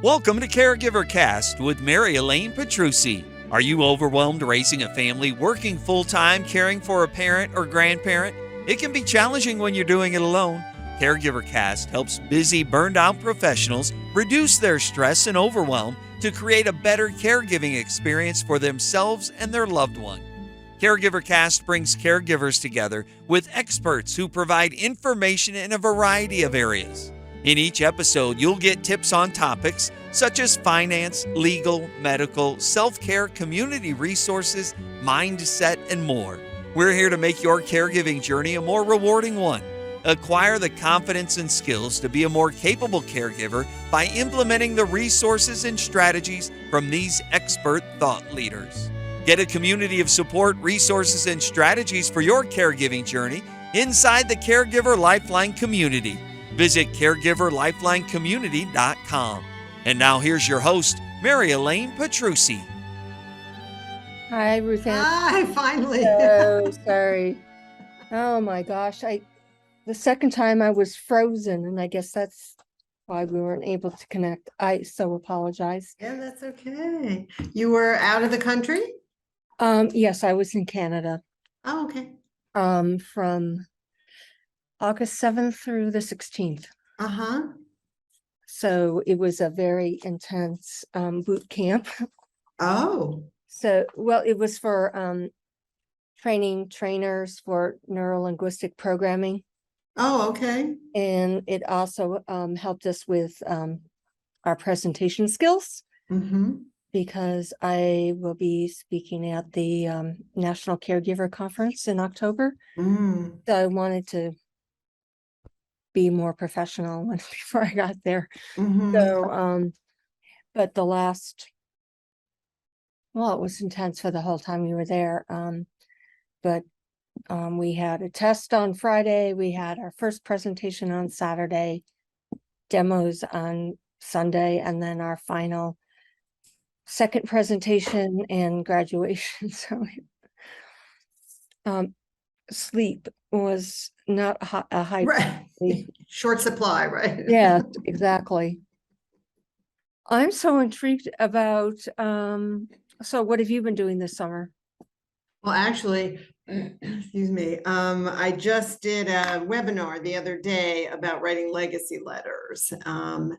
Welcome to Caregiver Cast with Mary Elaine Petrucci. Are you overwhelmed raising a family, working full-time, caring for a parent or grandparent? It can be challenging when you're doing it alone. Caregiver Cast helps busy, burned-out professionals reduce their stress and overwhelm to create a better caregiving experience for themselves and their loved one. Caregiver Cast brings caregivers together with experts who provide information in a variety of areas. In each episode, you'll get tips on topics such as finance, legal, medical, self-care, community resources, mindset, and more. We're here to make your caregiving journey a more rewarding one. Acquire the confidence and skills to be a more capable caregiver by implementing the resources and strategies from these expert thought leaders. Get a community of support, resources, and strategies for your caregiving journey inside the Caregiver Lifeline community. Visit caregiverlifelinecommunity.com. And now here's your host, Mary Elaine Petrucci. Hi, Ruthanne. Hi, finally. So sorry. Oh my gosh. The second time I was frozen, and I guess that's why we weren't able to connect. I so apologize. Yeah, that's okay. You were out of the country? Yes, I was in Canada. Oh, okay. From August 7th through the 16th. Uh-huh. So it was a very intense boot camp. Oh. So, well, it was for training trainers for neuro-linguistic programming. Oh, okay. And it also helped us with our presentation skills, because I will be speaking at the National Caregiver Conference in October. So I wanted to be more professional before I got there. So, but the last, well, it was intense for the whole time we were there. But we had a test on Friday. We had our first presentation on Saturday, demos on Sunday, and then our final second presentation and graduation. So sleep was not a high right. Short supply, right? Yeah, exactly. I'm so intrigued about so what have you been doing this summer? Well, actually, excuse me, I just did a webinar the other day about writing legacy letters. Wonderful.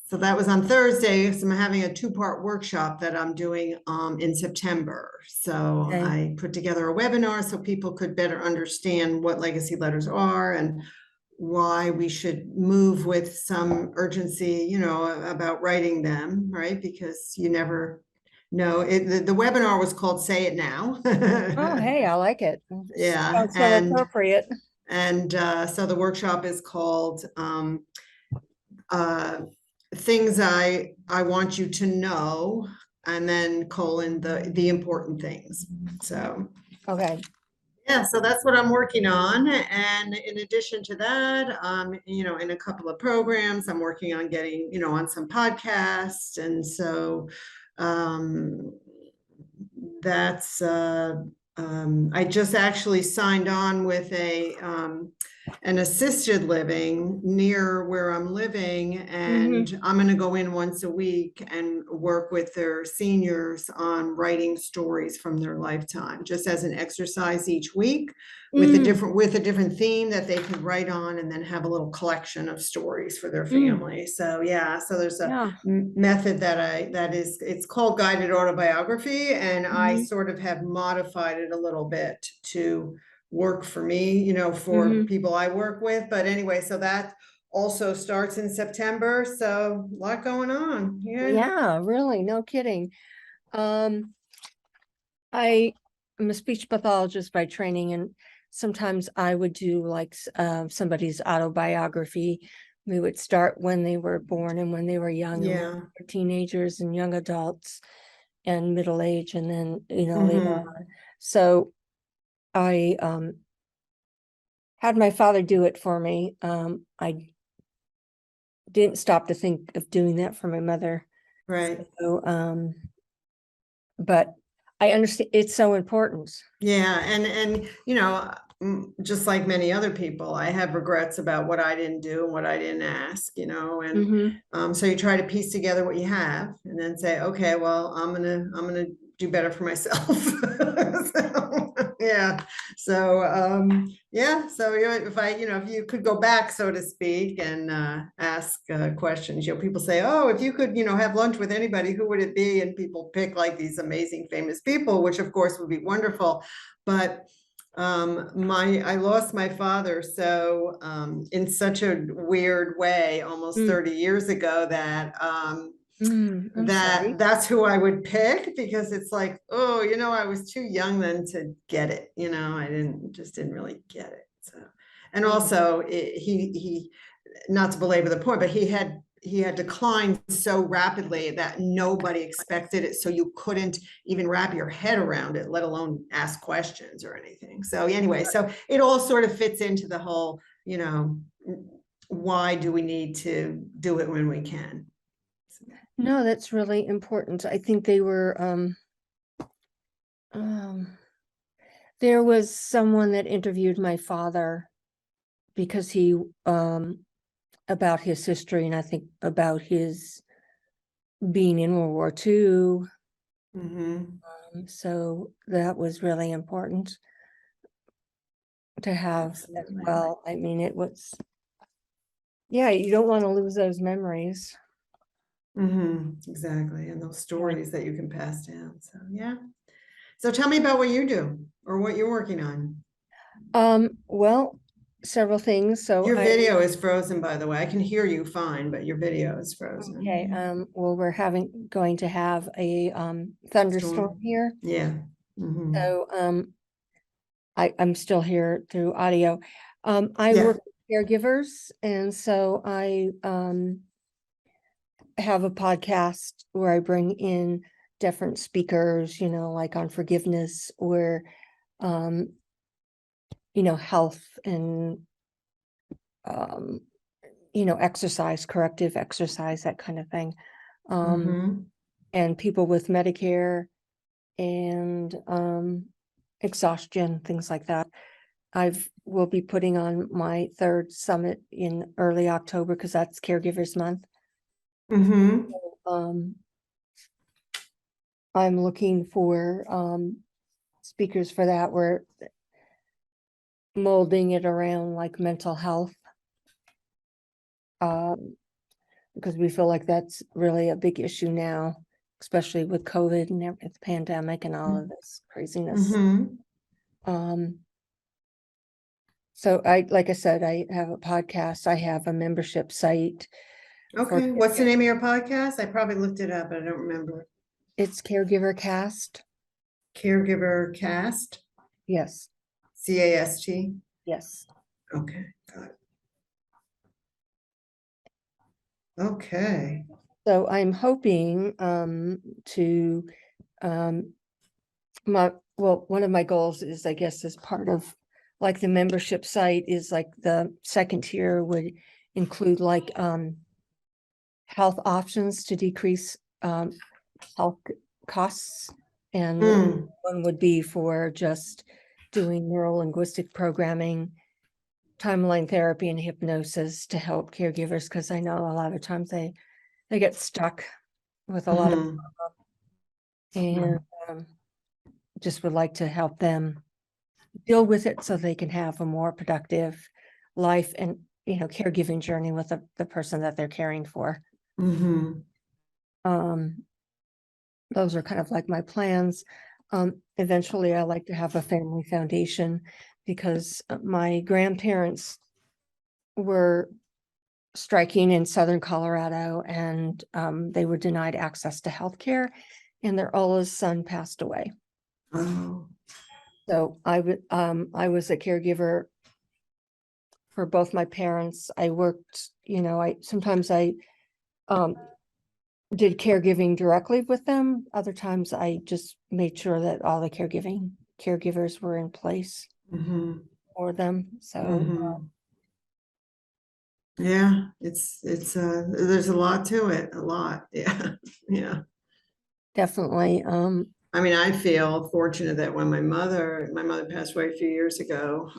So that was on Thursday. So I'm having a 2-part workshop that I'm doing in September. So Okay. I put together a webinar so people could better understand what legacy letters are and why we should move with some urgency, about writing them, right? Because you never know. The webinar was called Say It Now. Oh, hey, I like it. Yeah. Sounds so appropriate. And so the workshop is called Things I Want You to Know, and then colon the important things. So okay. Yeah, so that's what I'm working on. And in addition to that, in a couple of programs, I'm working on getting, on some podcasts. And so that's I just actually signed on with an assisted living near where I'm living, and I'm going to go in once a week and work with their seniors on writing stories from their lifetime, just as an exercise each week with a different theme that they could write on, and then have a little collection of stories for their family. So yeah, so there's a method it's called guided autobiography, and I sort of have modified it a little bit to work for me, for people I work with. But anyway, so that also starts in September. So a lot going on. Yeah, really, no kidding. I am a speech pathologist by training, and sometimes I would do like somebody's autobiography. We would start when they were born and when they were young, and when they were teenagers and young adults and middle age, and then later on. So I had my father do it for me. I didn't stop to think of doing that for my mother. Right. So, but I understand it's so important. Yeah. And just like many other people, I have regrets about what I didn't do and what I didn't ask, you know, and so you try to piece together what you have and then say, okay, well, I'm gonna do better for myself. So, yeah. So yeah. So if you could go back, so to speak, and ask questions, people say, oh, if you could, have lunch with anybody, who would it be? And people pick like these amazing famous people, which of course would be wonderful. But I lost my father so in such a weird way almost 30 years ago that that's who I would pick, because it's like, oh, I was too young then to get it. I didn't really get it. So, and also he not to belabor the point, but he had declined so rapidly that nobody expected it. So you couldn't even wrap your head around it, let alone ask questions or anything. So anyway, so it all sort of fits into the whole, why do we need to do it when we can? No, that's really important. I think they were, there was someone that interviewed my father because he, about his history, and I think about his being in World War II. So that was really important to have as well. I mean, it was, yeah, you don't want to lose those memories. Exactly. And those stories that you can pass down. So, yeah. So tell me about what you do or what you're working on. Well, several things. So your video is frozen, by the way. I can hear you fine, but your video is frozen. Okay. Well, we're going to have a thunderstorm here. Yeah. So I'm still here through audio. I work with caregivers, and so I have a podcast where I bring in different speakers, like on forgiveness or health and exercise, corrective exercise, that kind of thing. And people with Medicare and exhaustion, things like that. Will be putting on my third summit in early October because that's Caregivers Month. So, I'm looking for speakers for that. We're molding it around like mental health, because we feel like that's really a big issue now, especially with COVID and the pandemic and all of this craziness. So like I said, I have a podcast. I have a membership site. Okay. What's the name of your podcast? I probably looked it up, but I don't remember. It's Caregiver Cast. Caregiver Cast? Yes. C-A-S-T? Yes. Okay. Got it. Okay. So I'm hoping to one of my goals is, I guess, as part of like the membership site, is like the second tier would include like health options to decrease health costs, and one would be for just doing neuro-linguistic programming, timeline therapy, and hypnosis to help caregivers, because I know a lot of times they get stuck with a lot of and just would like to help them deal with it so they can have a more productive life and caregiving journey with the person that they're caring for. Those are kind of like my plans. Eventually I like to have a family foundation, because my grandparents were striking in Southern Colorado, and they were denied access to healthcare, and their oldest son passed away. So I was a caregiver for both my parents. I worked, sometimes I did caregiving directly with them. Other times I just made sure that all the caregivers were in place for them. So yeah, it's there's a lot to it. A lot. Yeah. Yeah. Definitely. I mean, I feel fortunate that when my mother passed away a few years ago,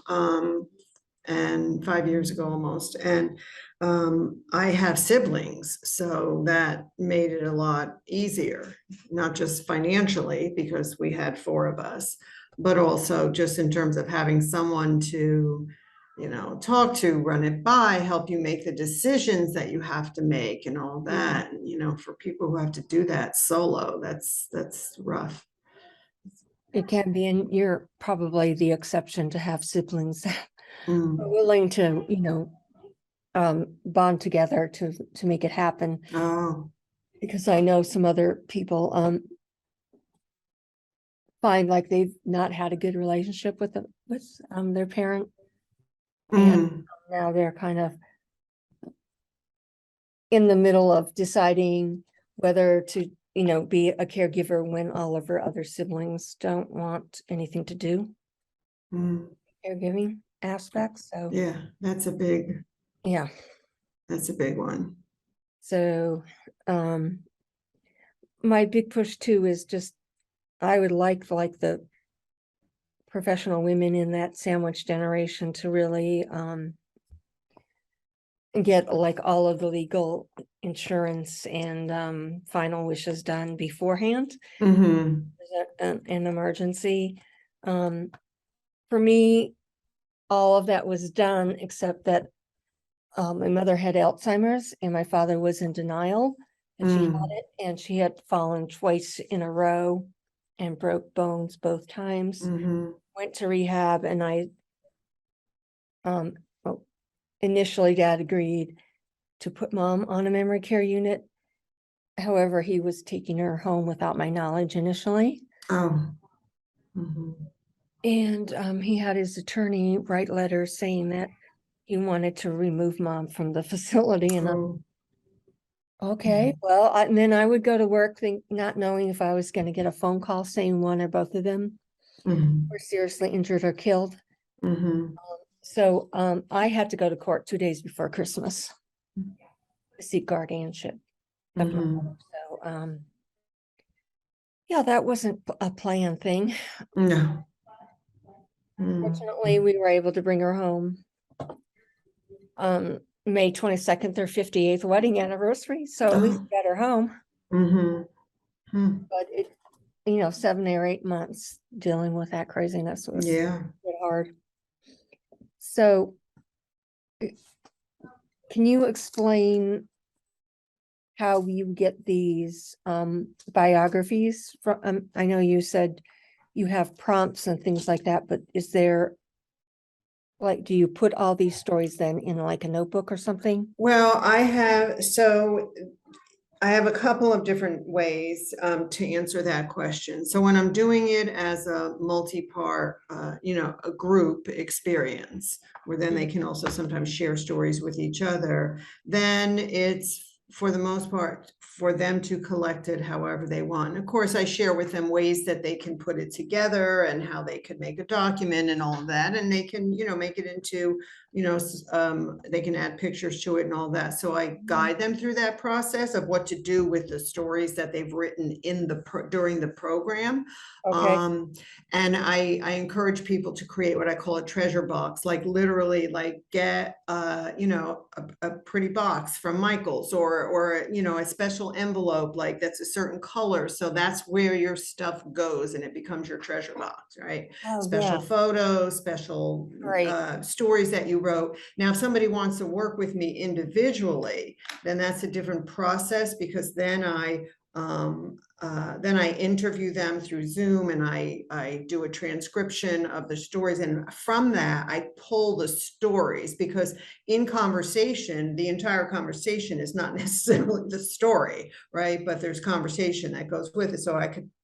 and 5 years ago almost, and I have siblings, so that made it a lot easier, not just financially because we had four of us, but also just in terms of having someone to, talk to, run it by, help you make the decisions that you have to make and all that. For people who have to do that solo, that's rough. It can be, and you're probably the exception to have siblings that Mm. are willing to, bond together to make it happen. Oh, Because I know some other people find like they've not had a good relationship with their parent, and mm. now they're kind of in the middle of deciding whether to, be a caregiver when all of her other siblings don't want anything to do Mm. caregiving aspects. So Yeah, that's a big yeah. one. So my big push too is just I would like the professional women in that sandwich generation to really get like all of the legal insurance and final wishes done beforehand. Mm-hmm. An emergency. For me, all of that was done except that my mother had Alzheimer's and my father was in denial, and she had it, and she had fallen twice in a row and broke bones both times. Mm-hmm. Went to rehab, and I initially dad agreed to put mom on a memory care unit. However, he was taking her home without my knowledge initially. Oh. Mm-hmm. And he had his attorney write letters saying that he wanted to remove mom from the facility. And Oh. okay, well, and then I would go to work not knowing if I was going to get a phone call saying one or both of them Mm-hmm. were seriously injured or killed. Mm-hmm. So I had to go to court 2 days before Christmas to seek guardianship of my Mm-hmm. mother. So yeah, that wasn't a planned thing. No. Fortunately, we were able to bring her home May 22nd, their 58th wedding anniversary. So at least got her home. Mm-hmm. But it, 7 or 8 months dealing with that craziness was hard. So can you explain how you get these biographies from? I know you said you have prompts and things like that, but is there, like, do you put all these stories then in like a notebook or something? Well, I have a couple of different ways to answer that question. So when I'm doing it as a multi-part, a group experience, where then they can also sometimes share stories with each other, then it's for the most part for them to collect it however they want. And of course, I share with them ways that they can put it together and how they could make a document and all of that. And they can, make it into, they can add pictures to it and all that. So I guide them through that process of what to do with the stories that they've written during the program. Okay. And I encourage people to create what I call a treasure box, like literally like get, a pretty box from Michael's or, a special envelope, like that's a certain color. So that's where your stuff goes and it becomes your treasure box, right? Oh, Special yeah. photos, special Great. stories that you wrote. Now, if somebody wants to work with me individually, then that's a different process, because then I interview them through Zoom and I do a transcription of the stories. And from that, I pull the stories, because in conversation, the entire conversation is not necessarily the story, right? But there's conversation that goes with it. So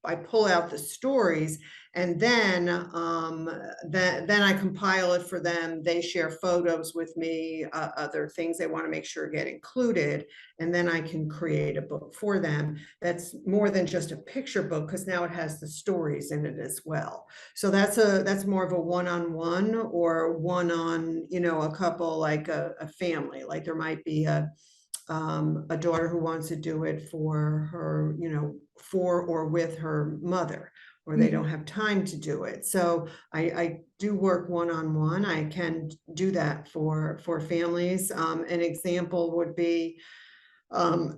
I pull out the stories, and then then I compile it for them. They share photos with me, other things they want to make sure get included. And then I can create a book for them that's more than just a picture book, because now it has the stories in it as well. So that's more of a one-on-one or one on, a couple, like a family. Like there might be a a daughter who wants to do it for her, for or with her mother, or they don't have time to do it. So I do work one-on-one. I can do that for families. An example would be,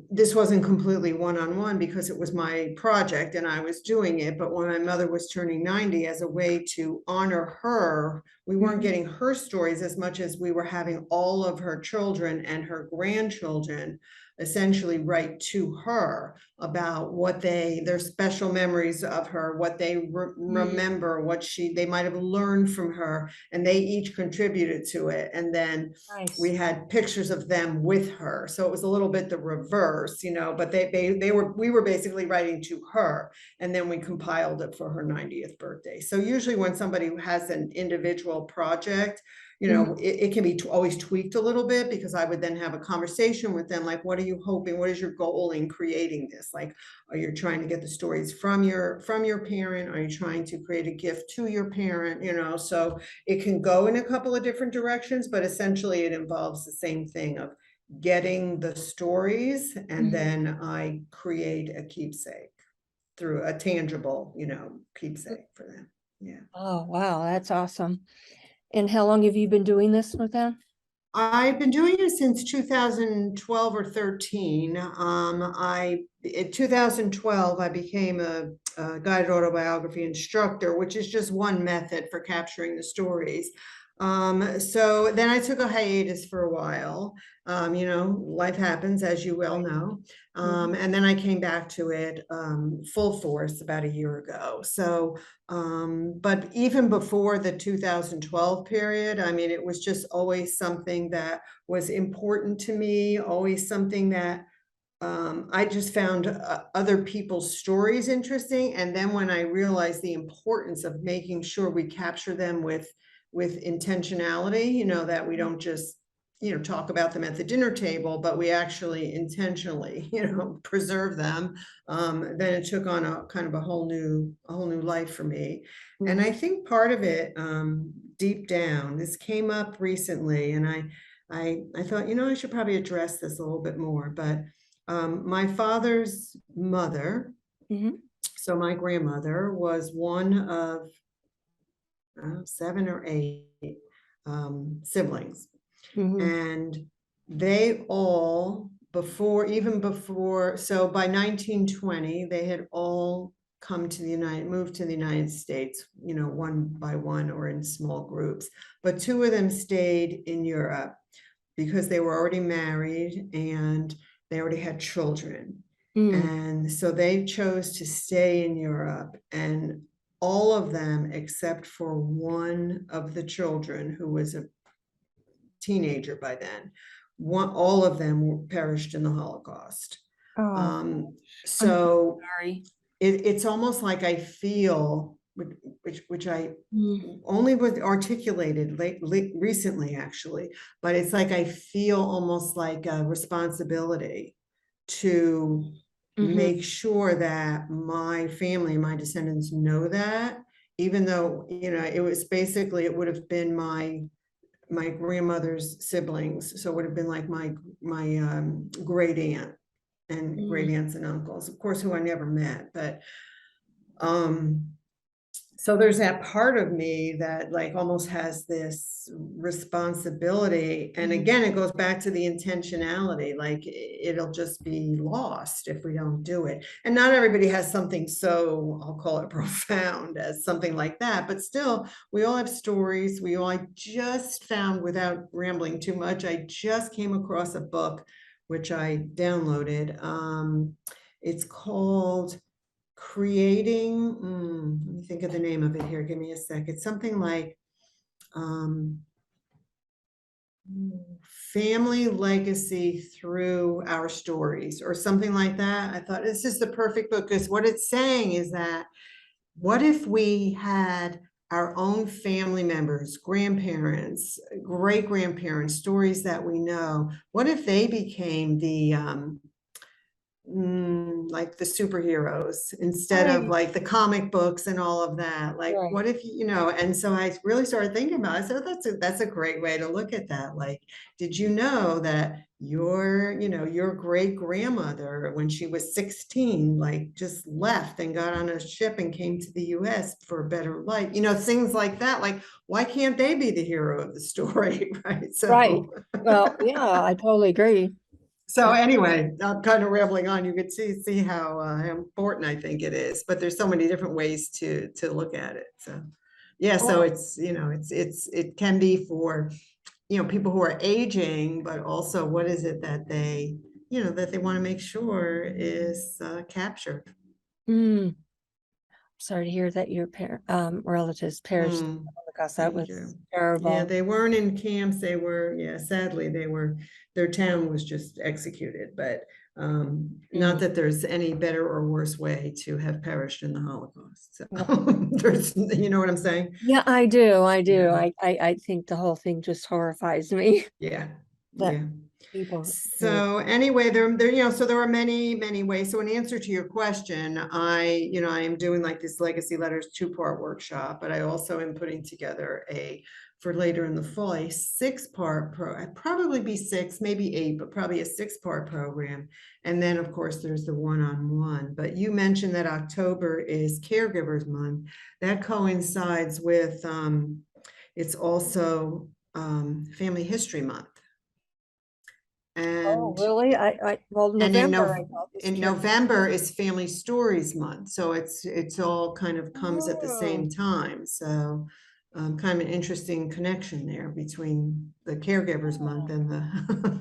this wasn't completely one-on-one because it was my project and I was doing it. But when my mother was turning 90, as a way to honor her, we weren't getting her stories as much as we were having all of her children and her grandchildren essentially write to her about what their special memories of her, what they remember, what they might have learned from her, and they each contributed to it. And then we had pictures of them with her. So it was a little bit the reverse, but we were basically writing to her, and then we compiled it for her 90th birthday. So usually when somebody has an individual project, it can be always tweaked a little bit, because I would then have a conversation with them, like, what are you hoping? What is your goal in creating this? Like, are you trying to get the stories from your parent? Are you trying to create a gift to your parent? So it can go in a couple of different directions, but essentially it involves the same thing of getting the stories, and then I create a keepsake through a tangible, keepsake for them. Yeah. Oh, wow. That's awesome. And how long have you been doing this with them? I've been doing it since 2012 or 13. In 2012, I became a guided autobiography instructor, which is just one method for capturing the stories. So then I took a hiatus for a while. Life happens, as you well know. And then I came back to it full force about a year ago. So, but even before the 2012 period, I mean, it was just always something that was important to me, always something that I just found other people's stories interesting. And then when I realized the importance of making sure we capture them with intentionality, that we don't just, talk about them at the dinner table, but we actually intentionally, preserve them, then it took on a kind of a whole new life for me. And I think part of it, deep down, this came up recently, and I thought, I should probably address this a little bit more, but my father's mother, so my grandmother, was one of 7 or 8 siblings. And they all, even before, so by 1920, they had all moved to the United States, one by one or in small groups. But 2 of them stayed in Europe because they were already married and they already had children. And so they chose to stay in Europe, and all of them, except for one of the children who was a teenager by then, all of them perished in the Holocaust. So it's almost like I feel, which I only was articulated recently, actually, but it's like I feel almost like a responsibility to make sure that my family, my descendants know that, even though, it would have been my grandmother's siblings. So it would have been like my great aunt and great aunts and uncles, of course, who I never met, but so there's that part of me that like almost has this responsibility. And again, it goes back to the intentionality, like it'll just be lost if we don't do it. And not everybody has something so, I'll call it profound, as something like that, but still we all have stories. I just found, without rambling too much, I just came across a book, which I downloaded. It's called Creating, let me think of the name of it here. Give me a sec. It's something like Family Legacy Through Our Stories, or something like that. I thought this is the perfect book, because what it's saying is that, what if we had our own family members, grandparents, great grandparents, stories that we know? What if they became the like the superheroes instead of like the comic books and all of that? Like, what if, and so I really started thinking about it. So that's a great way to look at that. Like, did you know that your great grandmother, when she was 16, like just left and got on a ship and came to the US for a better life, things like that. Like, why can't they be the hero of the story? Right. Right. Well, yeah, I totally agree. So anyway, I'm kind of rambling on. You could see how important I think it is, but there's so many different ways to look at it. So yeah, so it can be for people who are aging, but also what is it that they want to make sure is captured. Sorry to hear that your relatives perished. Because that was terrible. Yeah, they weren't in camps. They were, sadly, their town was just executed, but not that there's any better or worse way to have perished in the Holocaust. So there's, you know what I'm saying? Yeah, I do. Yeah. I think the whole thing just horrifies me. Yeah. That Yeah. people. So anyway, so there are many, many ways. So in answer to your question, I am doing like this Legacy Letters 2-part workshop, but I also am putting together for later in the fall, a 6-part I'd probably be 6, maybe 8, but probably a 6-part program. And then of course there's the one-on-one, but you mentioned that October is Caregivers Month. That coincides with, it's also Family History Month. And really? Well, November. In November is Family Stories Month, so it's all kind of comes at the same time. So kind of an interesting connection there between the Caregivers Month and the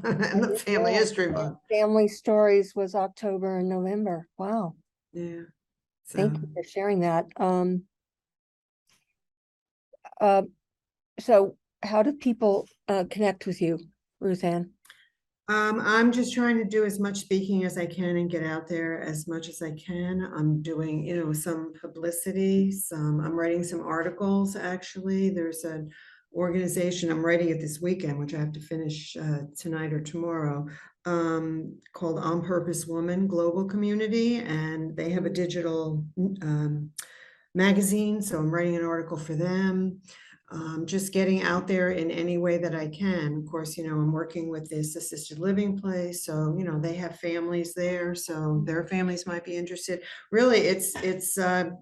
and the Family History Month. Family Stories was October and November. Wow. Yeah. Thank you for sharing that. So how do people connect with you, Ruthanne? I'm just trying to do as much speaking as I can and get out there as much as I can. I'm doing, some publicity, I'm writing some articles, actually. There's an organization, I'm writing it this weekend, which I have to finish tonight or tomorrow, called On Purpose Woman Global Community, and they have a digital magazine, so I'm writing an article for them. Just getting out there in any way that I can. Of course, I'm working with this assisted living place, so they have families there, so their families might be interested. Really, it's like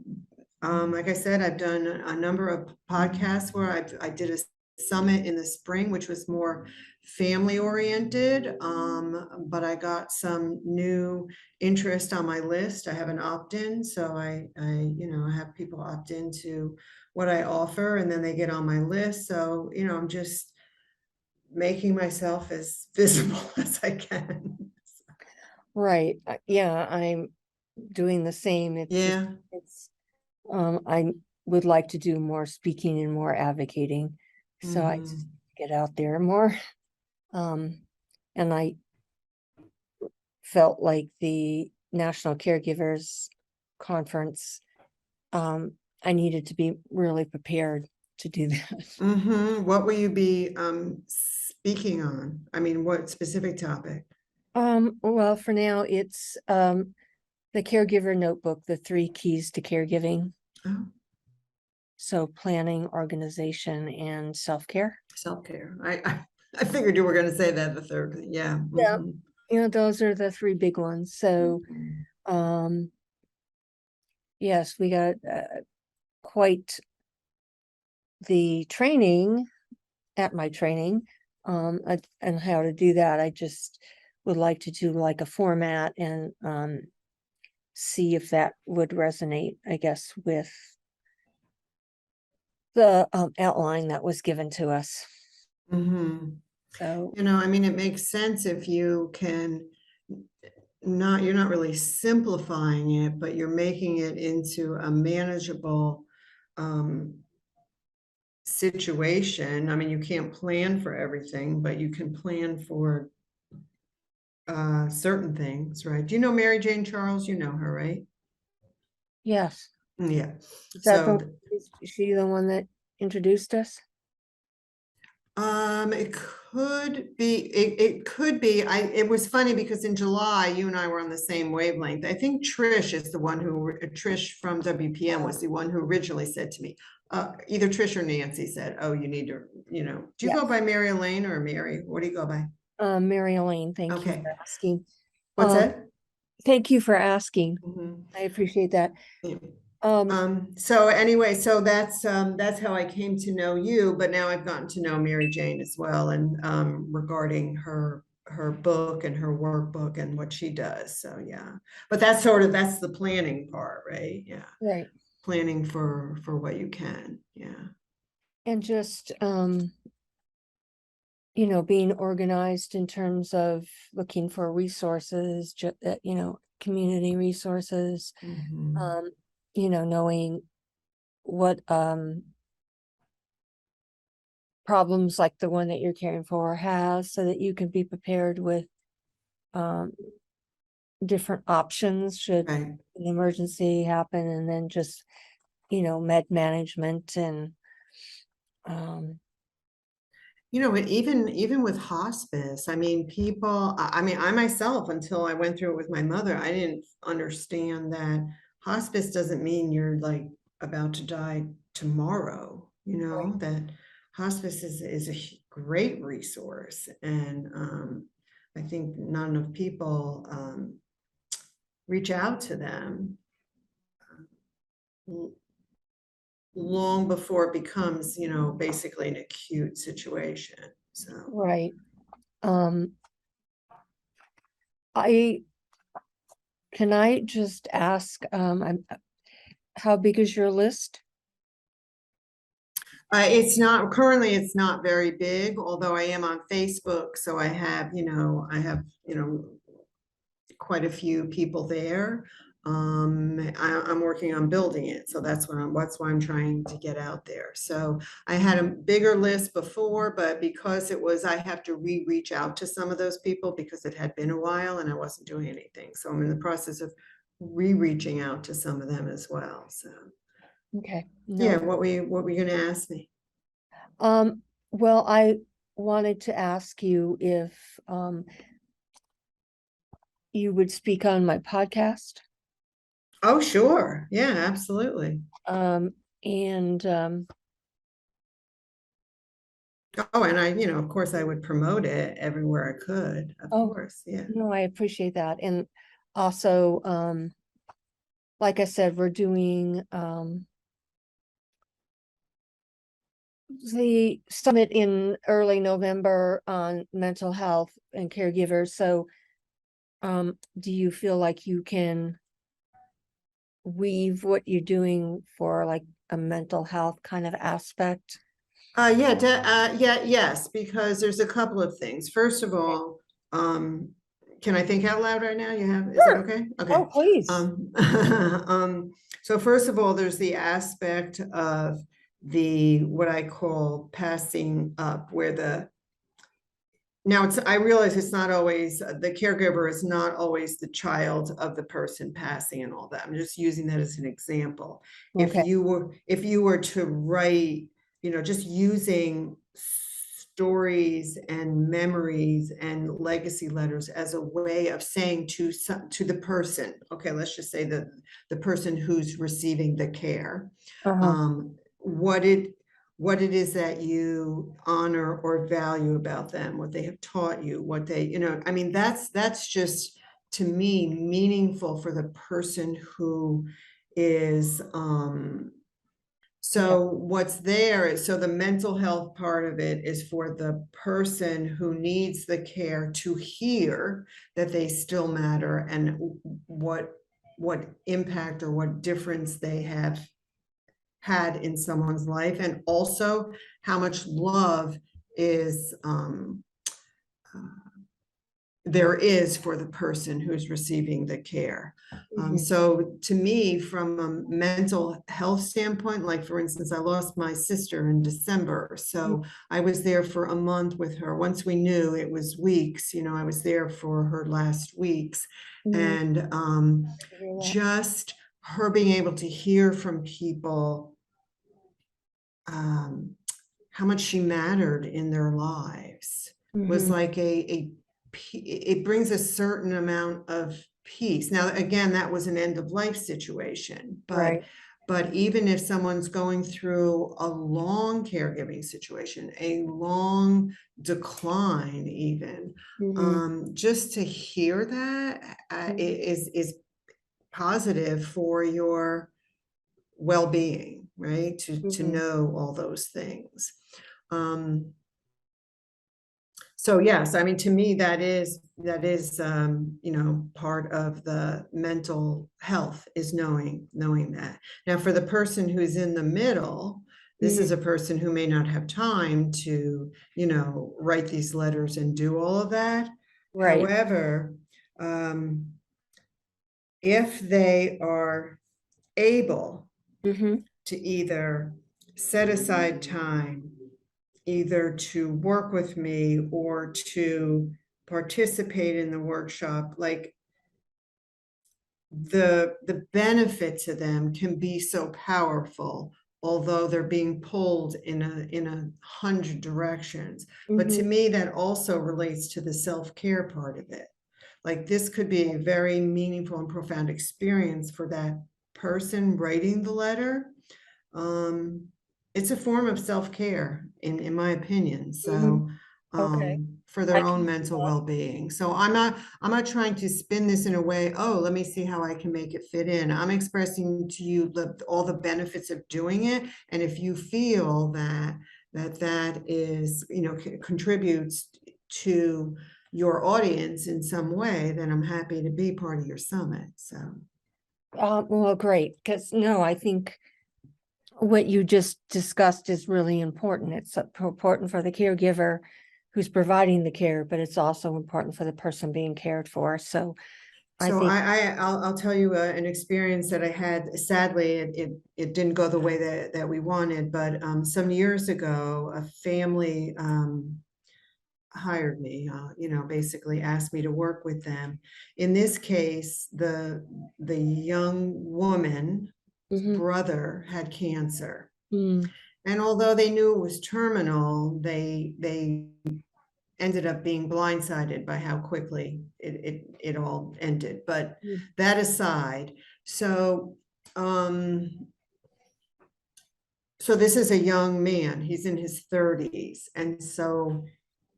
I said, I've done a number of podcasts where I did a summit in the spring, which was more family oriented, but I got some new interest on my list. I have an opt-in, so I have people opt into what I offer, and then they get on my list. So I'm just making myself as visible as I can. Right. Yeah, I'm doing the same. I would like to do more speaking and more advocating, so I just get out there more. And I felt like the National Caregivers Conference, I needed to be really prepared to do that. What will you be speaking on? I mean, what specific topic? Well, for now, it's the Caregiver Notebook, the 3 keys to caregiving. Oh. So planning, organization, and self-care. Self-care. I figured you were going to say that, the third. Yeah. Yeah. Those are the 3 big ones. So, yes, we got quite the training at my training, and how to do that. I just would like to do like a format and see if that would resonate, I guess, with the outline that was given to us. So, I mean, it makes sense if you can you're not really simplifying it, but you're making it into a manageable situation. I mean, you can't plan for everything, but you can plan for certain things, right? Do you know Mary Jane Charles? You know her, right? yes. Yeah. Is she the one that introduced us? It could be, it could be. It was funny because in July, you and I were on the same wavelength. I think Trish is the one Trish from WPM was the one who originally said to me, either Trish or Nancy said, oh, you need to, do you go by Mary Elaine or Mary? What do you go by? Mary Elaine, thank you Okay. for asking. What's that? Thank you for asking. Mhm. I appreciate that. Yeah. Um, So anyway, so that's how I came to know you, but now I've gotten to know Mary Jane as well, and regarding her book and her workbook and what she does. So yeah, but that's the planning part, right? Yeah, right. planning for what you can. Yeah. And just, you know, being organized in terms of looking for resources, you know, community resources, Mhm. you know, knowing what, problems like the one that you're caring for has, so that you can be prepared with, um, different options should Right. an emergency happen, and then just, you know, med management and, um, You know, but even with hospice, I mean, people, I mean, I myself, until I went through it with my mother, I didn't understand that hospice doesn't mean you're like about to die tomorrow, you know, that hospice is a great resource. And I think not enough people reach out to them l- long before it becomes, you know, basically an acute situation. So. right. Um, I can I just ask, how big is your list? It's not very big, although I am on Facebook, so I have quite a few people there. I'm working on building it, so that's why I'm trying to get out there. So I had a bigger list before, but because I have to reach out to some of those people because it had been a while and I wasn't doing anything. So I'm in the process of reaching out to some of them as well. So Okay, yeah, no. what were you gonna ask me? Well, I wanted to ask you if, you would speak on my podcast. Oh, sure. Yeah, absolutely. Um, and, Oh, and of course, I would promote it everywhere I could, of oh, course, yeah. no, I appreciate that. And also, like I said, we're doing, the summit in early November on mental health and caregivers. So, do you feel like you can weave what you're doing for like a mental health kind of aspect? Yes, because there's a couple of things. First of all, can I think out loud right now? Is that Sure. okay? Oh, Okay. please. So first of all, there's the aspect of what I call passing up, now I realize it's not always, the caregiver is not always the child of the person passing and all that. I'm just using that as an example. Okay. If you were to write, just using stories and memories and legacy letters as a way of saying to the person, okay, let's just say the person who's receiving the care, Uh-huh. um, what it is that you honor or value about them, what they have taught you, what they, I mean, that's just, to me, meaningful for the person who is, so what's there is, so the mental health part of it is for the person who needs the care to hear that they still matter, and what impact or what difference they have had in someone's life, and also how much love is there is for the person who's receiving the care. So to me, from a mental health standpoint, like for instance, I lost my sister in December. So I was there for a month with her. Once we knew it was weeks, I was there for her last weeks. And just her being able to hear from people how much she mattered in their lives was like it brings a certain amount of peace. Now, again, that was an end of life situation, but Right. But even if someone's going through a long caregiving situation, a long decline even, just to hear that is positive for your well-being, right? To know all those things. So yes, I mean, to me, that is, part of the mental health is knowing that. Now, for the person who's in the middle, this is a person who may not have time to, write these letters and do all of that. Right. However, if they are able to either set aside time, either to work with me or to participate in the workshop, like the benefit to them can be so powerful, although they're being pulled in 100 directions. But to me, that also relates to the self-care part of it. Like, this could be a very meaningful and profound experience for that person writing the letter. It's a form of self-care, in my opinion. So, Okay. for their own mental well-being. So I'm not trying to spin this in a way, oh, let me see how I can make it fit in. I'm expressing to you all the benefits of doing it. And if you feel that is, contributes to your audience in some way, then I'm happy to be part of your summit. So. Well, great. Because I think what you just discussed is really important. It's important for the caregiver who's providing the care, but it's also important for the person being cared for. So I'll tell you an experience that I had. Sadly, it didn't go the way that we wanted, but some years ago, a family hired me, basically asked me to work with them. In this case, the young woman's brother had cancer. And although they knew it was terminal, they ended up being blindsided by how quickly it all ended. But that aside, so this is a young man, he's in his 30s. And so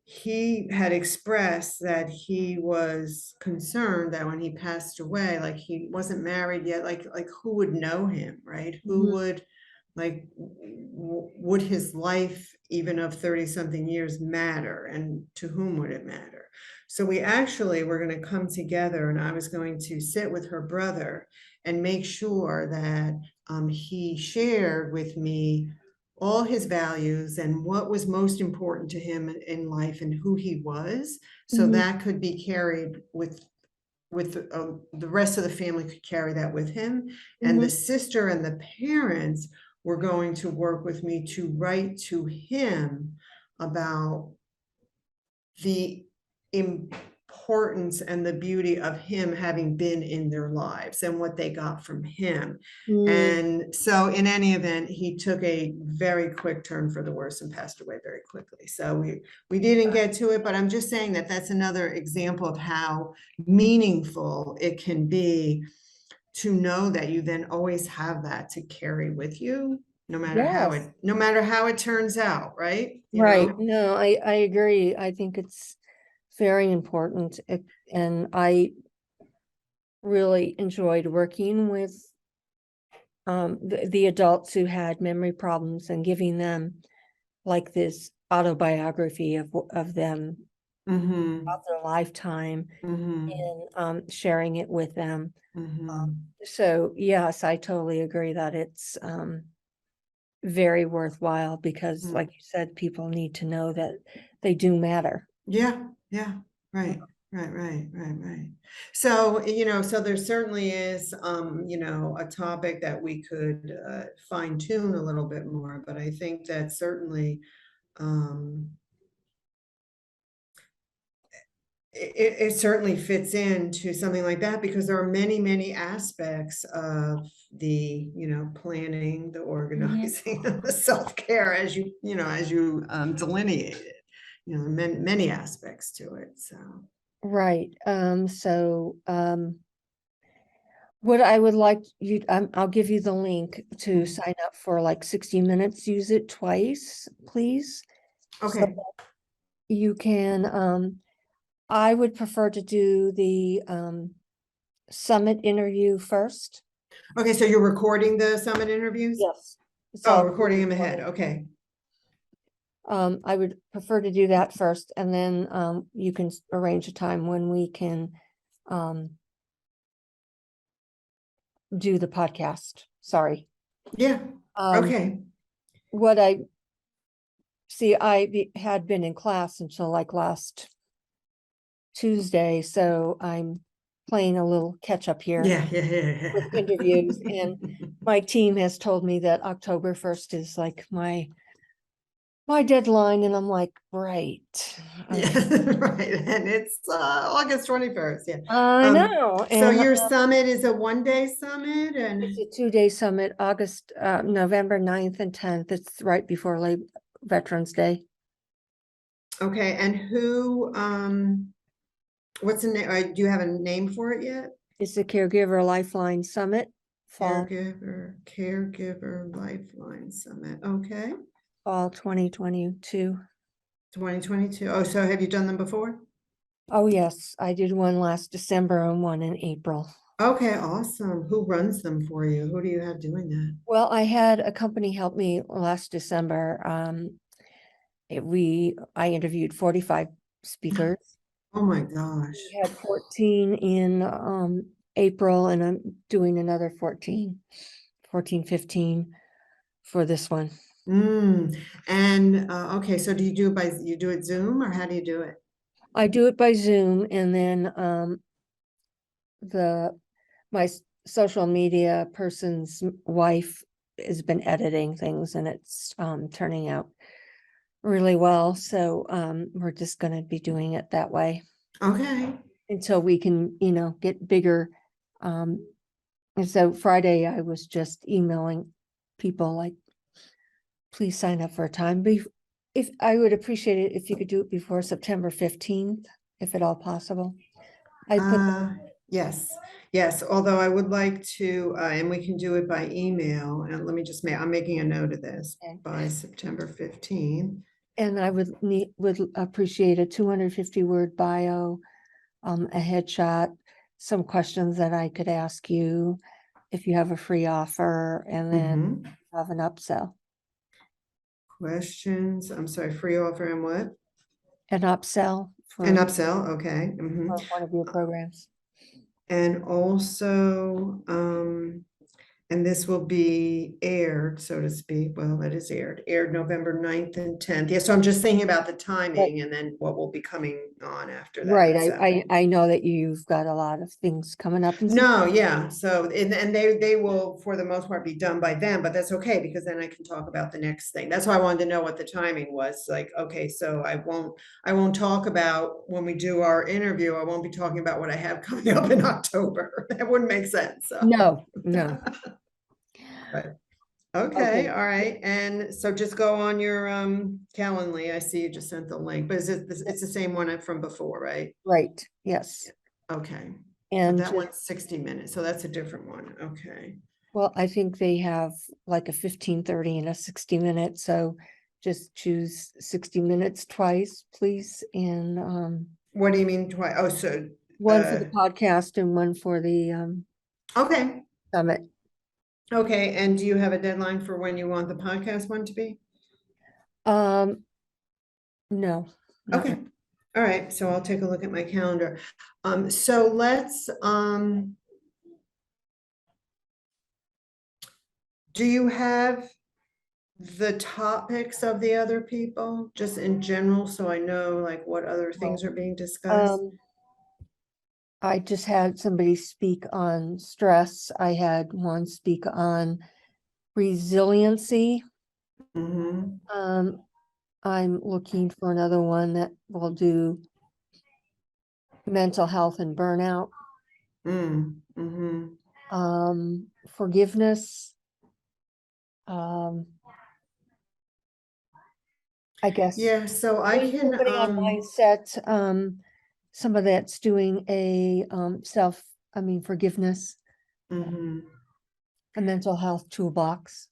he had expressed that he was concerned that when he passed away, like, he wasn't married yet, like who would know him, right? Who would, like, would his life, even of 30-something years, matter? And to whom would it matter? So we actually were going to come together, and I was going to sit with her brother and make sure that he shared with me all his values and what was most important to him in life and who he was. So that could be carried with the rest of the family could carry that with him. And the sister and the parents were going to work with me to write to him about the importance and the beauty of him having been in their lives and what they got from him. And so in any event, he took a very quick turn for the worse and passed away very quickly. So we didn't get to it, but I'm just saying that that's another example of how meaningful it can be to know that you then always have that to carry with you, no matter how it turns out, right? Right. No, I agree. I think it's very important. And I really enjoyed working with the adults who had memory problems and giving them like this autobiography of them, of their lifetime, and sharing it with them. So yes, I totally agree that it's very worthwhile, because like you said, people need to know that they do matter. Yeah. Right. So, so there certainly is, a topic that we could fine tune a little bit more, but I think that certainly it certainly fits into something like that, because there are many aspects of the, planning, the organizing, the self-care, as you delineated, many aspects to it. So. Right. What I would like you, I'll give you the link to sign up for like 60 minutes. Use it twice, please. Okay. You can, I would prefer to do the summit interview first. Okay, so you're recording the summit interviews? Yes. It's Oh, all recording them ahead. recorded. Okay. I would prefer to do that first, and then you can arrange a time when we can do the podcast. Sorry. Yeah. Okay. What I see, had been in class until like last Tuesday, so I'm playing a little catch up here Yeah, yeah, yeah. with interviews, and my team has told me that October 1st is like my deadline, and I'm like, right. Yeah, right. And it's August 21st. Yeah. I know. So And your summit is a one-day summit and it's a 2-day summit, November 9th and 10th. It's right before Veterans Day. okay, and who what's the name? Do you have a name for it yet? It's the Caregiver Lifeline Summit, fall Caregiver Lifeline Summit. Okay. fall 2022. 2022. Oh, so have you done them before? Oh, yes, I did one last December and one in April. Okay, awesome. Who runs them for you? Who do you have doing that? Well, I had a company help me last December. I interviewed 45 speakers. Oh my gosh. We had 14 in April, and I'm doing another 14, 15 for this one. And okay, so do you do it Zoom or how do you do it? I do it by Zoom, and then my social media person's wife has been editing things, and it's turning out really well. So we're just going to be doing it that way Okay. until we can, get bigger. And so Friday I was just emailing people like, please sign up for a time. If I would appreciate it if you could do it before September 15th, if at all possible. Yes, yes, although I would like to, and we can do it by email, and let me just I'm making a note of this, Okay. by September 15th. And I would appreciate a 250-word bio, a headshot, some questions that I could ask you if you have a free offer, and then have an upsell. Questions, I'm sorry, free offer and what? An upsell for An upsell, okay. for one of your programs. And also, and this will be aired, so to speak. Well, it is aired November 9th and 10th. Yeah, so I'm just thinking about the timing and then what will be coming on after that. Right, so. I know that you've got a lot of things coming up. No, yeah, so, and they will, for the most part, be done by then, but that's okay, because then I can talk about the next thing. That's why I wanted to know what the timing was, like, okay, so I won't talk about, when we do our interview, I won't be talking about what I have coming up in October. That wouldn't make sense, so. No. Right. Okay, all right, and so just go on your Calendly. I see you just sent the link, but it's the same one from before, right? Right, yes. Okay. And that one's 60 minutes, so that's a different one. Okay. well, I think they have like a 15, 30 and a 60-minute, so just choose 60 minutes twice, please. And what do you mean twice? Oh, so one for the podcast and one for the okay. summit. Okay, and do you have a deadline for when you want the podcast one to be? No. Okay. All right, so I'll take a look at my calendar. So let's do you have the topics of the other people, just in general, so I know like what other things are being discussed? I just had somebody speak on stress. I had one speak on resiliency. I'm looking for another one that will do mental health and burnout. Forgiveness. I guess. Yeah, so I can somebody on mindset, some of that's doing a forgiveness. Mhm. a mental health toolbox.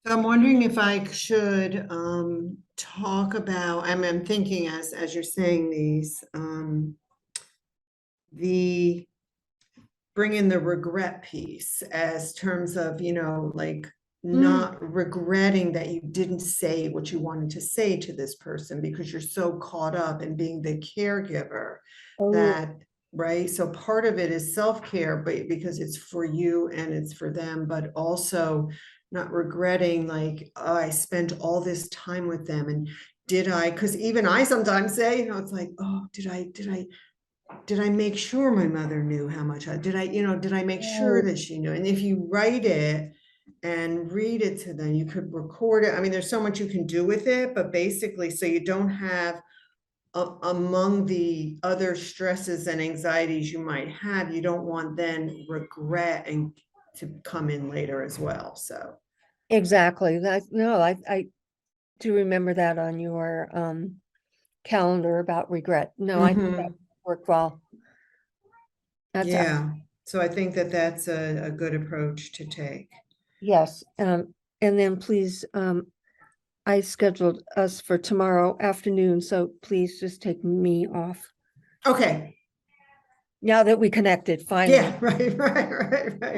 So I'm wondering if I should talk about, I'm thinking as you're saying these, the bring in the regret piece as terms of, like not regretting that you didn't say what you wanted to say to this person because you're so caught up in being the caregiver Oh, that, right? So part of it is self-care, but because it's for you and it's for them, but also not regretting like, oh, I spent all this time with them and did I, because even I sometimes say, it's like, oh, did I make sure my mother knew how much did I make sure oh, that she knew? And if you write it and read it to them, you could record it. I mean, there's so much you can do with it, but basically, so you don't have among the other stresses and anxieties you might have, you don't want then regret and to come in later as well. So exactly. I do remember that on your calendar about regret. No, I think that Mhm. worked well. That's Yeah. So I think that that's a good approach to take. yes. And then please, I scheduled us for tomorrow afternoon, so please just take me off. Okay. Now that we connected, finally. Yeah, right,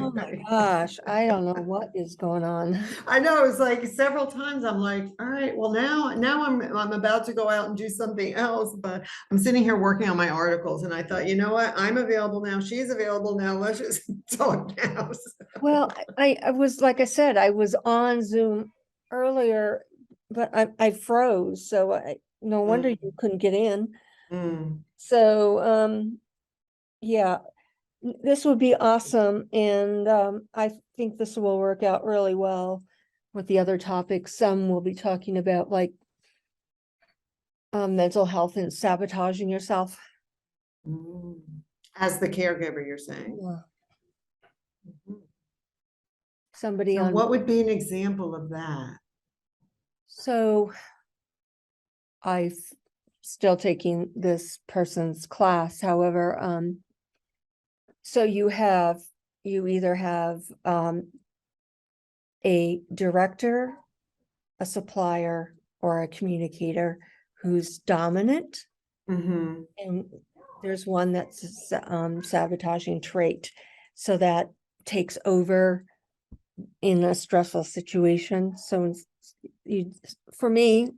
Oh my right. gosh, I don't know what is going on. I know, it was like several times I'm like, all right, well now I'm about to go out and do something else, but I'm sitting here working on my articles and I thought, you know what? I'm available now. She's available now. Let's just talk now. Well, I was, like I said, I was on Zoom earlier, but I froze, so no wonder Mm, you couldn't get in. mm, So, yeah, this would be awesome, and I think this will work out really well with the other topics. Some will be talking about like mental health and sabotaging yourself. mm. As the caregiver, you're saying. Yeah. Mhm. Somebody So on, what would be an example of that? so I'm still taking this person's class, however, so you either have a director, a supplier, or a communicator who's dominant, Mhm, and there's one that's sabotaging trait, so that takes over in a stressful situation. So you, for me,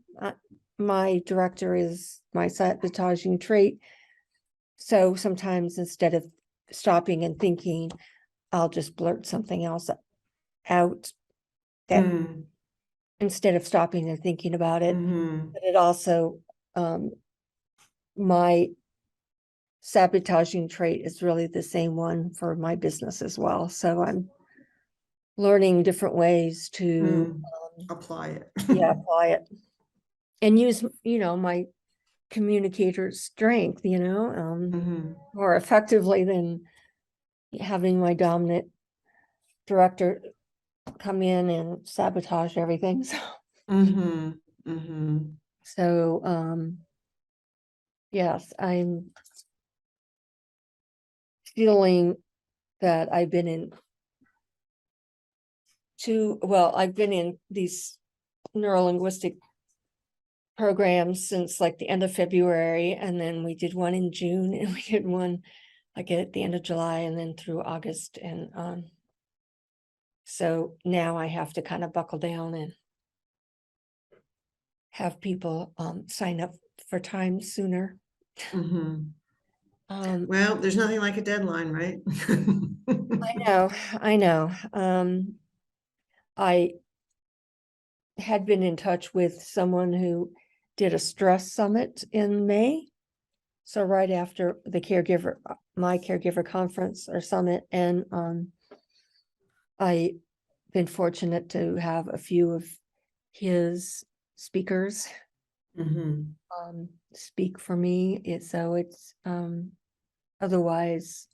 my director is my sabotaging trait. So sometimes instead of stopping and thinking, I'll just blurt something else out that mm, instead of stopping and thinking about it. mhm, But it also, my sabotaging trait is really the same one for my business as well. So I'm learning different ways to, mm. Apply it. yeah, apply it and use, my communicator's strength, Mhm, more effectively than having my dominant director come in and sabotage everything. mhm, mhm. So, yes, I'm feeling that I've been in I've been in these neurolinguistic programs since like the end of February, and then we did one in June, and we did one like at the end of July, and then through August, and so now I have to kind of buckle down and have people sign up for time sooner. Mhm. Um, Well, there's nothing like a deadline, right? I know. I had been in touch with someone who did a stress summit in May. So right after my caregiver conference or summit, and I been fortunate to have a few of his speakers Mhm, speak for me. It's otherwise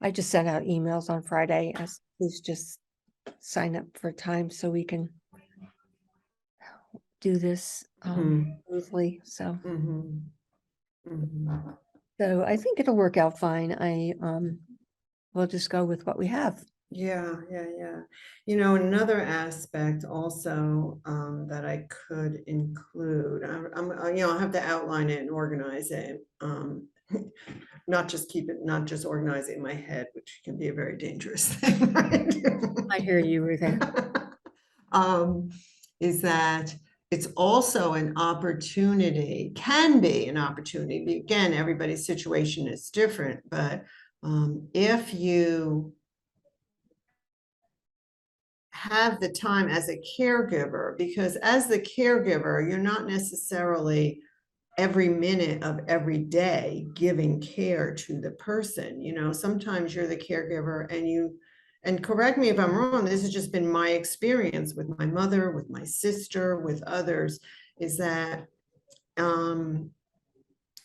I just sent out emails on Friday as please just sign up for time so we can do this mhm, smoothly. So mhm, mhm. I think it'll work out fine. We'll just go with what we have. Yeah, yeah, yeah. You know, another aspect also that I could include, I'll have to outline it and organize it. Not just organize it in my head, which can be a very dangerous thing, right? I hear you, Ruthanne. um, is that it's also an opportunity, can be an opportunity. Again, everybody's situation is different, but if you have the time as a caregiver, because as the caregiver, you're not necessarily every minute of every day giving care to the person. You know, sometimes you're the caregiver and correct me if I'm wrong, this has just been my experience with my mother, with my sister, with others, is that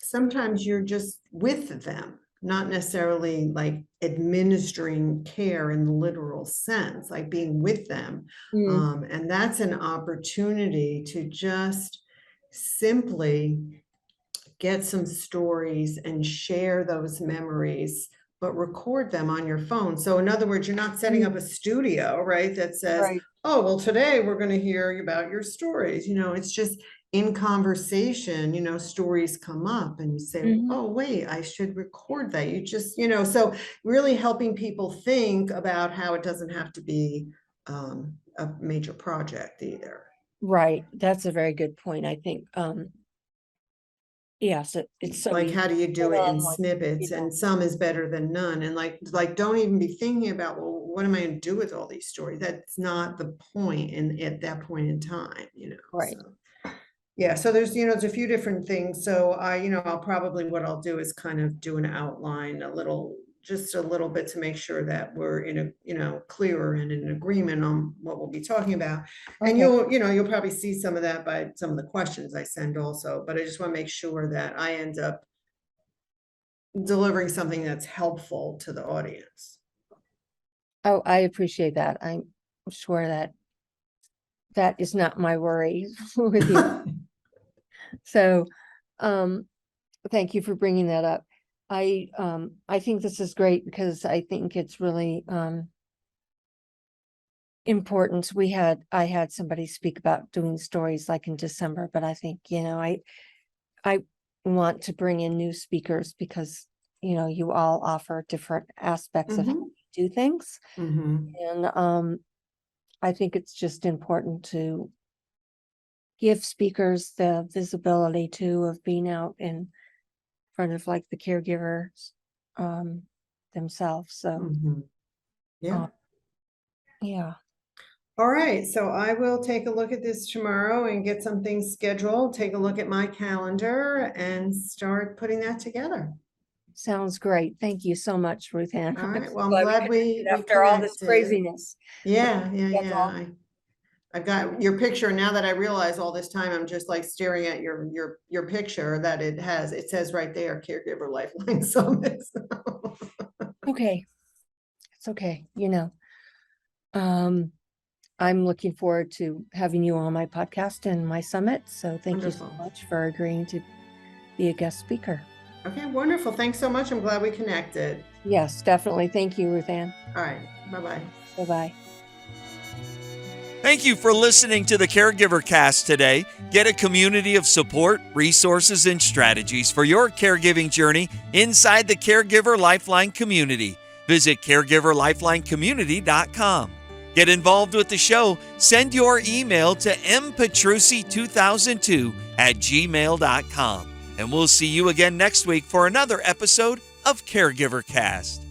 sometimes you're just with them, not necessarily like administering care in the literal sense, like being with them. And that's an opportunity to just simply get some stories and share those memories, but record them on your phone. So in other words, you're not setting up a studio, right? That says, Right. oh, well, today we're going to hear about your stories. You know, it's just in conversation, you know, stories come up and you say, oh, wait, I should record that. You just, you know, so really helping people think about how it doesn't have to be a major project either. Right. That's a very good point. I think, yes, it's so Like, easy how do you do it in like, snippets? And some is better than none. And like, don't even be thinking about, well, what am I going to do with all these stories? That's not the point at that point in time, you know? Right. So, yeah. So there's, you know, there's a few different things. So you know, what I'll do is kind of do an outline, just a little bit to make sure that we're in a, you know, clearer and in agreement on what we'll be talking about. And you'll probably see some of that by some of the questions I send also, but I just want to make sure that I end up delivering something that's helpful to the audience. Oh, I appreciate that. I'm sure that is not my worry with you. So, thank you for bringing that up. I think this is great because I think it's really, important. I had somebody speak about doing stories like in December, but I think, you know, I want to bring in new speakers because, you know, you all offer different aspects of how you do things. And, I think it's just important to give speakers the visibility too of being out in front of like the caregivers themselves. So Yeah. yeah. All right, so I will take a look at this tomorrow and get some things scheduled, take a look at my calendar and start putting that together. Sounds great. Thank you so much, Ruthanne. All right, So well, I'm glad we after all this connected. craziness. Yeah, That's all. I've got your picture now that I realize all this time, I'm just like staring at your picture that it says right there, Caregiver Lifeline Summit. Okay. It's okay. You know, I'm looking forward to having you on my podcast and my summit. So thank you so much for agreeing to be a guest speaker. Okay, wonderful. Thanks so much. I'm glad we connected. Yes, definitely. Thank you, Ruthanne. All right. Bye-bye. Bye-bye. Thank you for listening to the Caregiver Cast today. Get a community of support, resources, and strategies for your caregiving journey inside the Caregiver Lifeline community. Visit caregiverlifelinecommunity.com. Get involved with the show. Send your email to mpetrusi2002@gmail.com. And we'll see you again next week for another episode of Caregiver Cast.